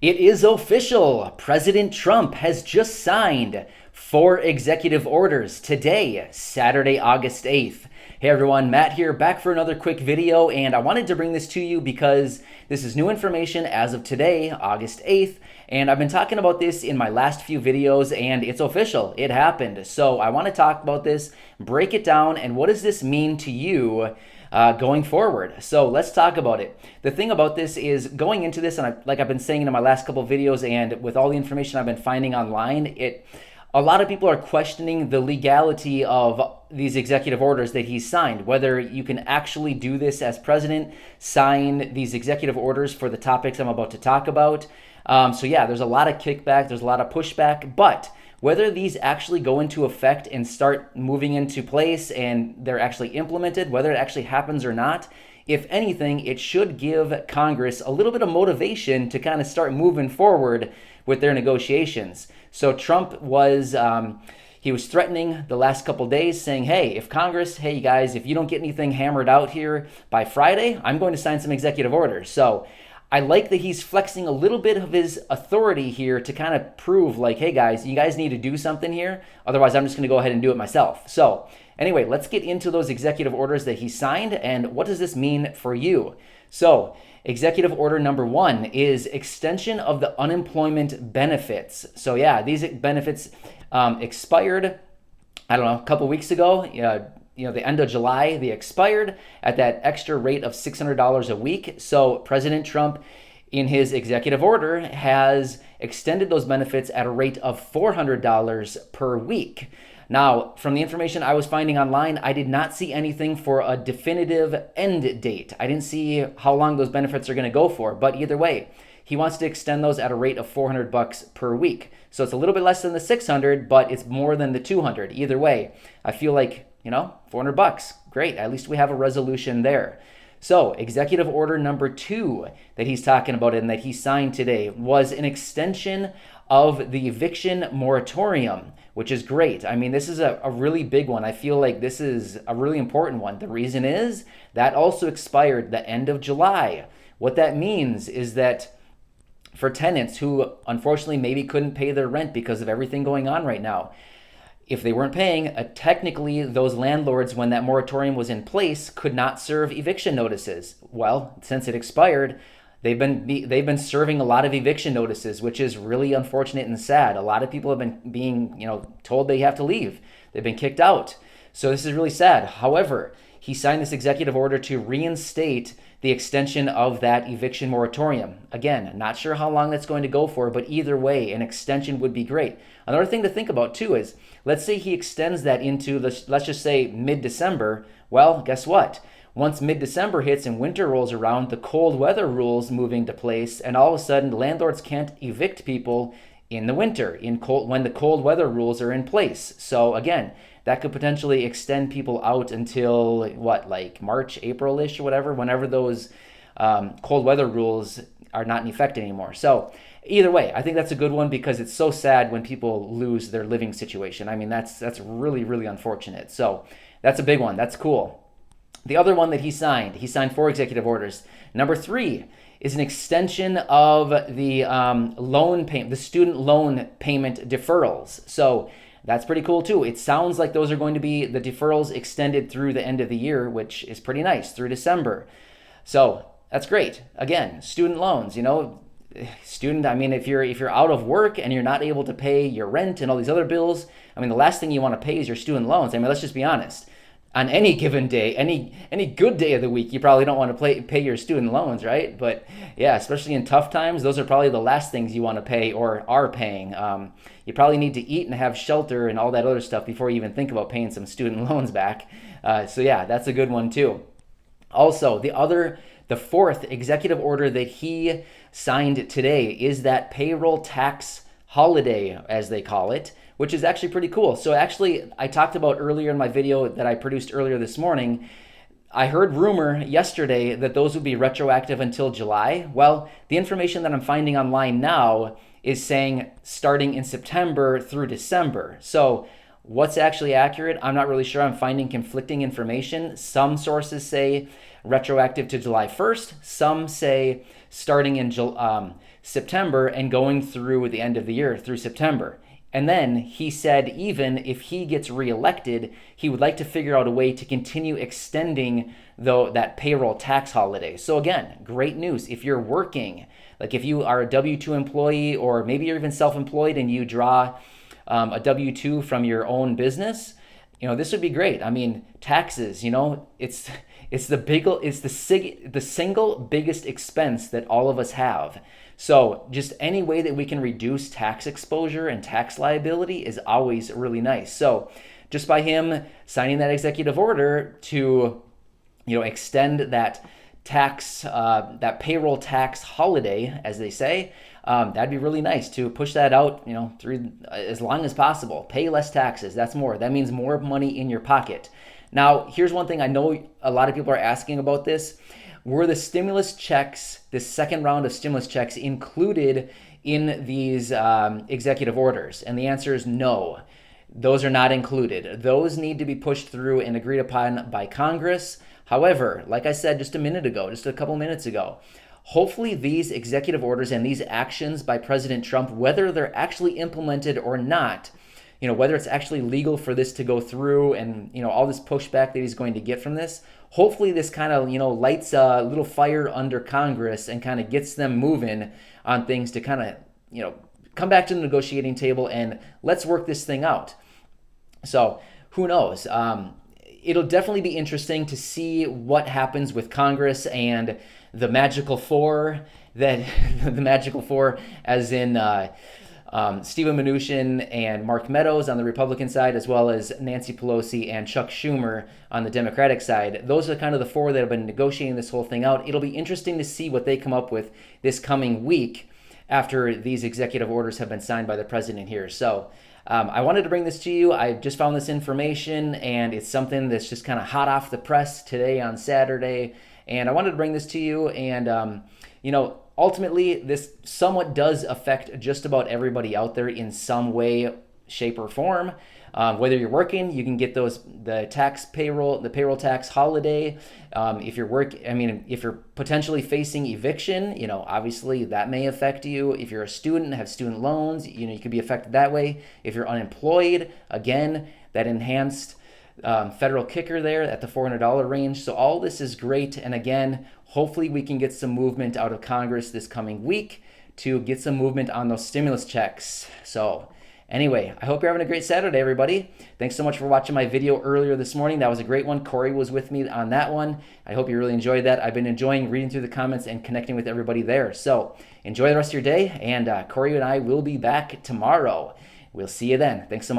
It is official. President Trump has just signed 4 executive orders today, Saturday, August 8th. Hey everyone, Matt here, back for another quick video, and I wanted to bring this to you because this is new information as of today, August 8th, and I've been talking about this in my last few videos, and it's official. It happened. So I want to talk about this, break it down, and what does this mean to you going forward. So let's talk about it. The thing about this is going into this, and like I've been saying in my last couple of videos, and with all the information I've been finding online, a lot of people are questioning the legality of these executive orders that he's signed, whether you can actually do this as president, sign these executive orders for the topics I'm about to talk about. So yeah, there's a lot of kickback, there's a lot of pushback, but whether these actually go into effect and start moving into place and they're actually implemented, whether it actually happens or not, if anything, it should give Congress a little bit of motivation to kind of start moving forward with their negotiations. So Trump was he was threatening the last couple days, saying, hey, if Congress, hey you guys, if you don't get anything hammered out here by Friday, I'm going to sign some executive orders. So I like that he's flexing a little bit of his authority here to kind of prove like, hey guys, you guys need to do something here. Otherwise, I'm just going to go ahead and do it myself. So anyway, let's get into those executive orders that he signed and what does this mean for you? So executive order number 1 is extension of the unemployment benefits. So yeah, these benefits expired, I don't know, a couple weeks ago. The end of July, they expired at that extra rate of $600 a week. So President Trump, in his executive order, has extended those benefits at a rate of $400 per week. Now, from the information I was finding online, I did not see anything for a definitive end date. I didn't see how long those benefits are going to go for, but either way, he wants to extend those at a rate of $400 per week. So it's a little bit less than the 600, but it's more than the 200. Either way, I feel like, $400, great. At least we have a resolution there. So executive order number 2 that he's talking about and that he signed today was an extension of the eviction moratorium, which is great. I mean, this is a really big one. I feel like this is a really important one. The reason is that also expired the end of July. What that means is that for tenants who unfortunately maybe couldn't pay their rent because of everything going on right now, if they weren't paying, technically those landlords, when that moratorium was in place, could not serve eviction notices. Well, since it expired, they've been serving a lot of eviction notices, which is really unfortunate and sad. A lot of people have been being, told they have to leave. They've been kicked out. So this is really sad. However, he signed this executive order to reinstate the extension of that eviction moratorium. Again, not sure how long that's going to go for, but either way, an extension would be great. Another thing to think about too is, let's say he extends that into, let's just say mid-December. Well, guess what? Once mid-December hits and winter rolls around, the cold weather rules move into place, and all of a sudden landlords can't evict people in the winter, when the cold weather rules are in place. So again, that could potentially extend people out until like March, April-ish or whatever, whenever those cold weather rules are not in effect anymore. So either way, I think that's a good one because it's so sad when people lose their living situation. I mean, that's really, really unfortunate. So that's a big one. That's cool. The other one that he signed 4 executive orders. Number 3 is an extension of the the student loan payment deferrals. So that's pretty cool too. It sounds like those are going to be the deferrals extended through the end of the year, which is pretty nice, through December. So that's great. Again, student loans, I mean, if you're out of work and you're not able to pay your rent and all these other bills, I mean, the last thing you want to pay is your student loans. I mean, let's just be honest. On any given day, any good day of the week, you probably don't want to pay your student loans, right? But yeah, especially in tough times, those are probably the last things you want to pay or are paying. You probably need to eat and have shelter and all that other stuff before you even think about paying some student loans back. So yeah, that's a good one too. Also, the 4th executive order that he signed today is that payroll tax holiday, as they call it, which is actually pretty cool. So actually, I talked about earlier in my video that I produced earlier this morning, I heard rumor yesterday that those would be retroactive until July. Well, the information that I'm finding online now is saying starting in September through December. So what's actually accurate? I'm not really sure. I'm finding conflicting information. Some sources say retroactive to July 1st. Some say starting in September and going through the end of the year through September. And then he said even if he gets reelected, he would like to figure out a way to continue extending that payroll tax holiday. So again, great news. If you're working, like if you are a W-2 employee, or maybe you're even self-employed and you draw a W-2 from your own business, this would be great. I mean, taxes, it's the single biggest expense that all of us have. So just any way that we can reduce tax exposure and tax liability is always really nice. So just by him signing that executive order to, extend that that payroll tax holiday, as they say, that'd be really nice to push that out, through as long as possible. Pay less taxes. That's more. That means more money in your pocket. Now, here's one thing I know a lot of people are asking about this. Were the stimulus checks, this second round of stimulus checks, included in these executive orders? And the answer is no. Those are not included. Those need to be pushed through and agreed upon by Congress. However, like I said just a couple minutes ago, hopefully these executive orders and these actions by President Trump, whether they're actually implemented or not, whether it's actually legal for this to go through and, all this pushback that he's going to get from this, hopefully this kind of, lights a little fire under Congress and kind of gets them moving on things to kind of, come back to the negotiating table and let's work this thing out. So who knows? It'll definitely be interesting to see what happens with Congress and the magical four, the magical four as in Stephen Mnuchin and Mark Meadows on the Republican side, as well as Nancy Pelosi and Chuck Schumer on the Democratic side. Those are kind of the four that have been negotiating this whole thing out. It'll be interesting to see what they come up with this coming week after these executive orders have been signed by the president here. So I wanted to bring this to you. I just found this information, and it's something that's just kind of hot off the press today on Saturday. And I wanted to bring this to you. And, ultimately, this somewhat does affect just about everybody out there in some way, shape, or form. Whether you're working, you can get the payroll tax holiday. If you're potentially facing eviction, obviously that may affect you. If you're a student and have student loans, you could be affected that way. If you're unemployed, again, that enhanced federal kicker there at the $400 range. So all this is great. And again, hopefully we can get some movement out of Congress this coming week to get some movement on those stimulus checks. So anyway, I hope you're having a great Saturday, everybody. Thanks so much for watching my video earlier this morning. That was a great one. Corey was with me on that one. I hope you really enjoyed that. I've been enjoying reading through the comments and connecting with everybody there. So enjoy the rest of your day. And Corey and I will be back tomorrow. We'll see you then. Thanks so much.